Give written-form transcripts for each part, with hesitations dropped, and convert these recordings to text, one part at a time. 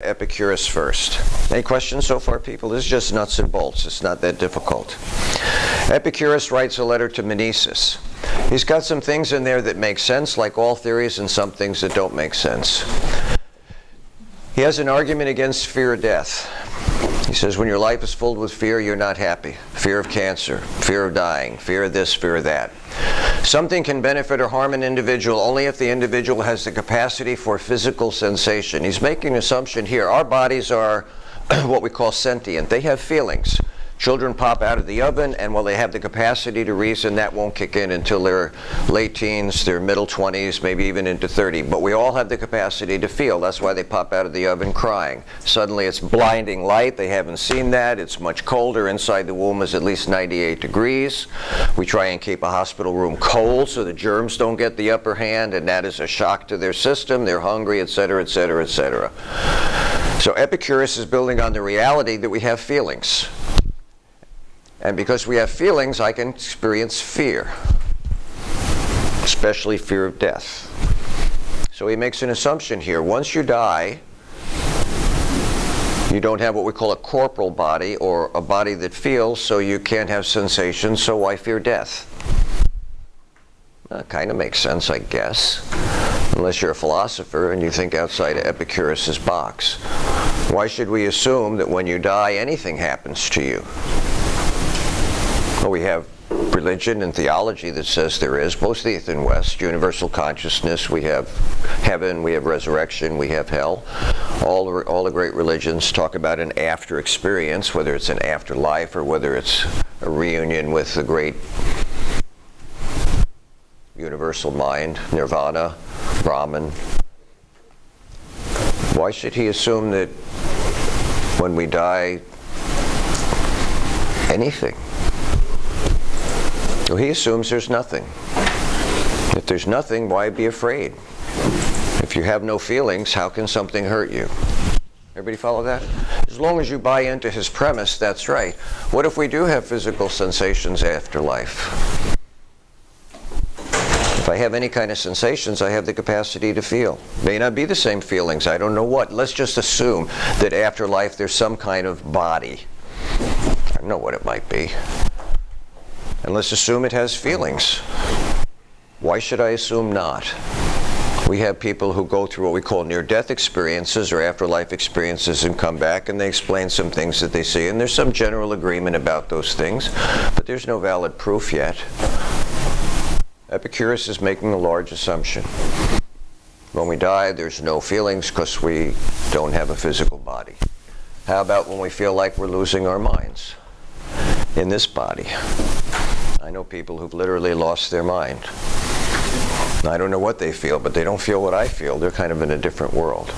Epicurus first. Any questions so far, people? This is just nuts and bolts. It's not that difficult. Epicurus writes a letter to Mimesis. He's got some things in there that make sense, like all theories, and some things that don't make sense. He has an argument against fear of death. He says, when your life is filled with fear, you're not happy. Fear of cancer, fear of dying, fear of this, fear of that. Something can benefit or harm an individual only if the individual has the capacity for physical sensation. He's making an assumption here. Our bodies are what we call sentient. They have feelings. Children pop out of the oven, and while they have the capacity to reason, that won't kick in until their late teens, their middle 20s, maybe even into 30. But we all have the capacity to feel. That's why they pop out of the oven crying. Suddenly it's blinding light. They haven't seen that. It's much colder. Inside the womb is at least 98 degrees. We try and keep a hospital room cold so the germs don't get the upper hand, and that is a shock to their system. They're hungry, etc., etc., etc. So Epicurus is building on the reality that we have feelings. And because we have feelings, I can experience fear, especially fear of death. So he makes an assumption here. Once you die, you don't have what we call a corporal body, or a body that feels, so you can't have sensations, so why fear death? That kind of makes sense, I guess, unless you're a philosopher and you think outside of Epicurus's box. Why should we assume that when you die, anything happens to you? Well, we have religion and theology that says there is, both East and West, universal consciousness, we have heaven, we have resurrection, we have hell. All the great religions talk about an after experience, whether it's an afterlife or whether it's a reunion with the great universal mind, nirvana, Brahman. Why should he assume that when we die, anything? Well, he assumes there's nothing. If there's nothing, why be afraid? If you have no feelings, how can something hurt you? Everybody follow that? As long as you buy into his premise, that's right. What if we do have physical sensations after life? If I have any kind of sensations, I have the capacity to feel. May not be the same feelings. I don't know what. Let's just assume that after life there's some kind of body. I don't know what it might be. And let's assume it has feelings. Why should I assume not? We have people who go through what we call near-death experiences or afterlife experiences and come back, and they explain some things that they see. And there's some general agreement about those things, but there's no valid proof yet. Epicurus is making a large assumption. When we die, there's no feelings because we don't have a physical body. How about when we feel like we're losing our minds in this body? I know people who've literally lost their mind. I don't know what they feel, but they don't feel what I feel. They're kind of in a different world.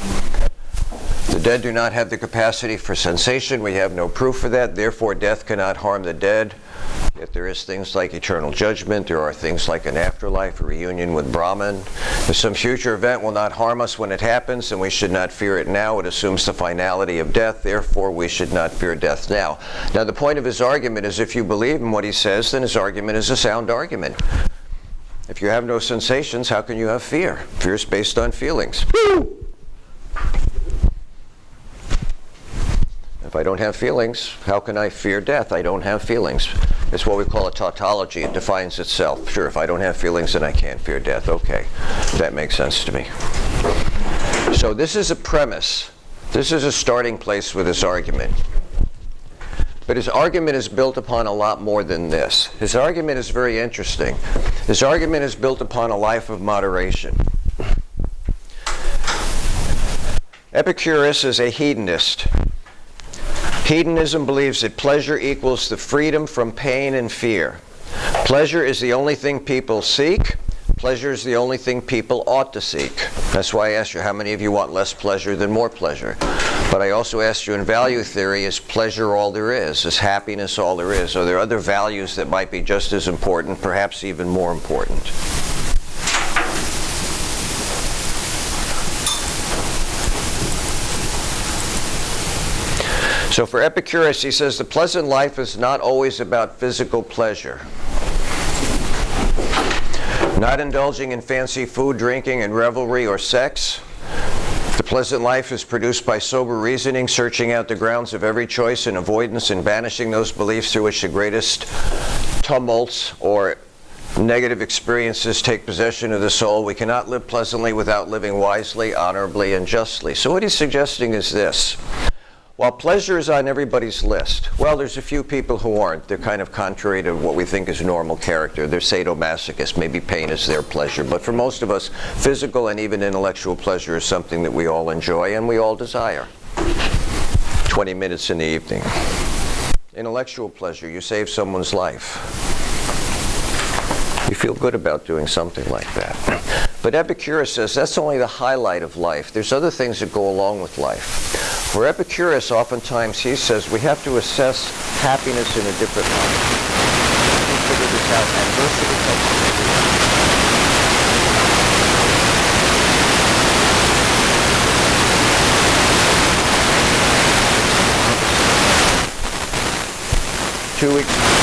The dead do not have the capacity for sensation. We have no proof for that. Therefore, death cannot harm the dead. Yet there is things like eternal judgment. There are things like an afterlife, a reunion with Brahman. If some future event will not harm us when it happens, then we should not fear it now. It assumes the finality of death. Therefore, we should not fear death now. Now, the point of his argument is if you believe in what he says, then his argument is a sound argument. If you have no sensations, how can you have fear? Fear is based on feelings. If I don't have feelings, how can I fear death? I don't have feelings. It's what we call a tautology. It defines itself. Sure, if I don't have feelings, then I can't fear death. Okay, that makes sense to me. So this is a premise. This is a starting place with this argument. But his argument is built upon a lot more than this. His argument is very interesting. His argument is built upon a life of moderation. Epicurus is a hedonist. Hedonism believes that pleasure equals the freedom from pain and fear. Pleasure is the only thing people seek. Pleasure is the only thing people ought to seek. That's why I asked you, how many of you want less pleasure than more pleasure? But I also asked you, in value theory, is pleasure all there is? Is happiness all there is? Are there other values that might be just as important, perhaps even more important? So for Epicurus, he says the pleasant life is not always about physical pleasure. Not indulging in fancy food, drinking, and revelry or sex. The pleasant life is produced by sober reasoning, searching out the grounds of every choice and avoidance and banishing those beliefs through which the greatest tumults or negative experiences take possession of the soul. We cannot live pleasantly without living wisely, honorably, and justly. So what he's suggesting is this. While pleasure is on everybody's list, well, there's a few people who aren't. They're kind of contrary to what we think is normal character. They're sadomasochists. Maybe pain is their pleasure. But for most of us, physical and even intellectual pleasure is something that we all enjoy and we all desire. 20 minutes in the evening. Intellectual pleasure, you save someone's life. You feel good about doing something like that. But Epicurus says that's only the highlight of life. There's other things that go along with life. For Epicurus, oftentimes he says we have to assess happiness in a different light. Figure this out. Adversity comes. 2 weeks.